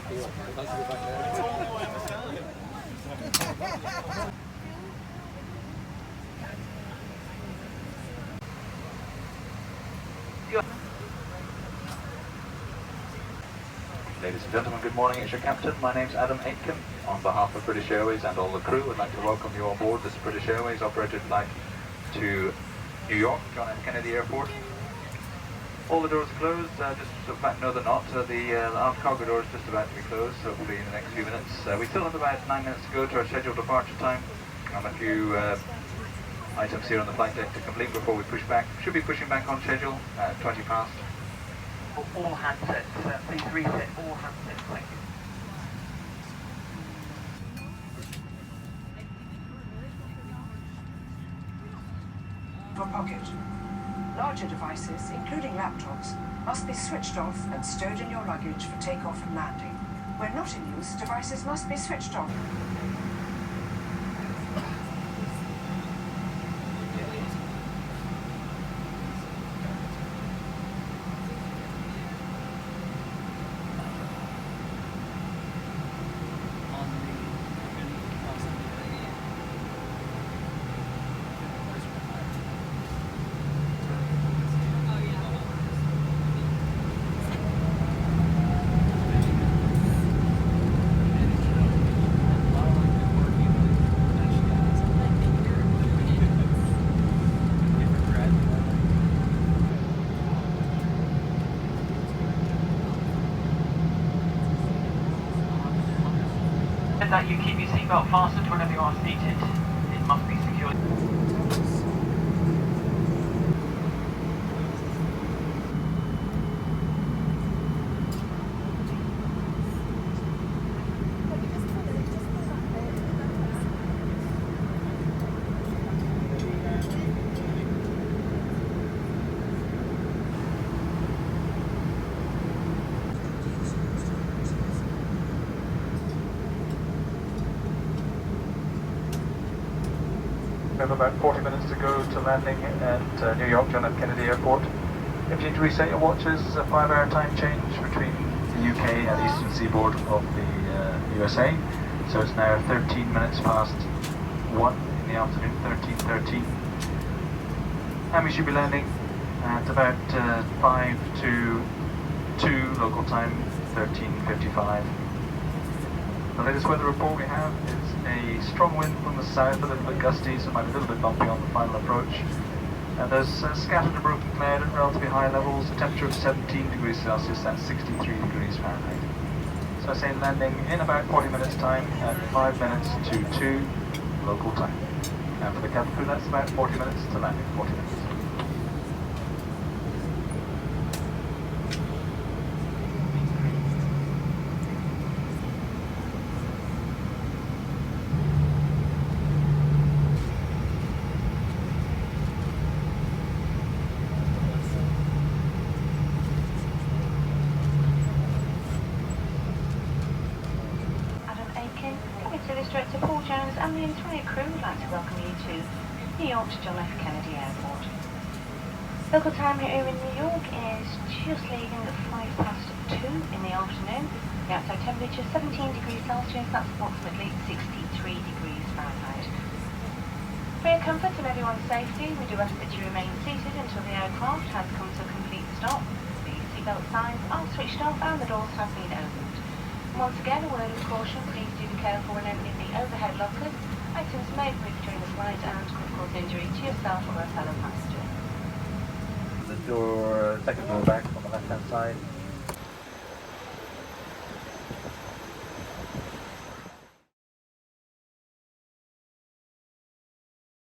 Ladies and gentlemen, good morning. It's your captain. My name's Adam Aitken. On behalf of British Airways and all the crew, I'd like to welcome you on board this British Airways operated flight to New York, John F. Kennedy Airport. All the doors are closed. Just so fact, no, they're not. The aft cargo door is just about to be closed, so hopefully in the next few minutes. We still have about 9 minutes to go to our scheduled departure time. A few items here on the flight deck to complete before we push back. Should be pushing back on schedule at 20 past. All handsets, please reset all handsets, thank you. Your pocket. Larger devices, including laptops, must be switched off and stowed in your luggage for takeoff and landing. When not in use, devices must be switched off. That you keep your seatbelt fastened whenever you are seated. It must be secured. We have about 40 minutes to go to landing at New York, John F. Kennedy Airport. If you need to reset your watches, a 5-hour time change between the UK and the eastern seaboard of the USA. So it's now 13 minutes past 1 in the afternoon, 13:13. And we should be landing at about 5 to 2 local time, 13:55. The latest weather report we have is a strong wind from the south, a little bit gusty, so it might be a little bit bumpy on the final approach. And there's scattered and broken cloud at relatively high levels, a temperature of 17 degrees Celsius, that's 63 degrees Fahrenheit. So I say landing in about 40 minutes time at 5 minutes to 2 local time. And for the cabin crew, that's about 40 minutes to landing, 40 minutes. Director Paul Jones and the entire crew would like to welcome you to New York's John F. Kennedy Airport. Local time here in New York is just leaving at 5 past 2 in the afternoon. The outside temperature is 17 degrees Celsius, that's approximately 63 degrees Fahrenheit. For your comfort and everyone's safety, we do ask that you remain seated until the aircraft has come to a complete stop. The seatbelt signs are switched off and the doors have been opened. Once again, a word of caution, please do be careful when opening the overhead lockers. Items may break during the flight and could cause injury to yourself or a fellow passenger. The door, second door back on the left hand side.